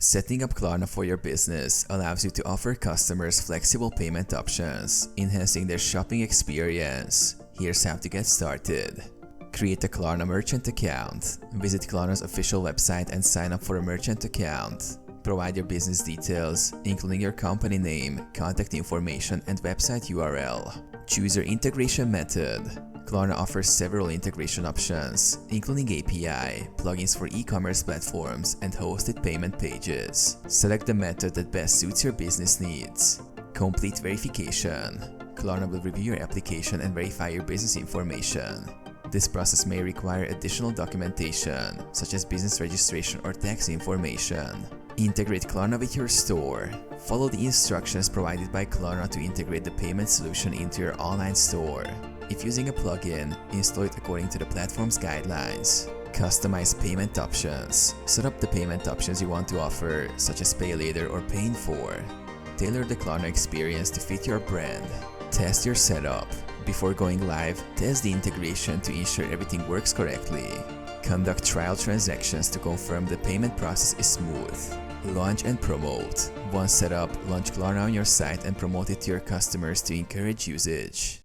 Setting up Klarna for your business allows you to offer customers flexible payment options, enhancing their shopping experience. Here's how to get started. Create a Klarna merchant account. Visit Klarna's official website and sign up for a merchant account. Provide your business details, including your company name, contact information, and website URL. Choose your integration method. Klarna offers several integration options, including API, plugins for e-commerce platforms, and hosted payment pages. Select the method that best suits your business needs. Complete verification. Klarna will review your application and verify your business information. This process may require additional documentation, such as business registration or tax information. Integrate Klarna with your store. Follow the instructions provided by Klarna to integrate the payment solution into your online store. If using a plugin, install it according to the platform's guidelines. Customize payment options. Set up the payment options you want to offer, such as Pay Later or Pay in 4. Tailor the Klarna experience to fit your brand. Test your setup. Before going live, test the integration to ensure everything works correctly. Conduct trial transactions to confirm the payment process is smooth. Launch and promote. Once set up, launch Klarna on your site and promote it to your customers to encourage usage.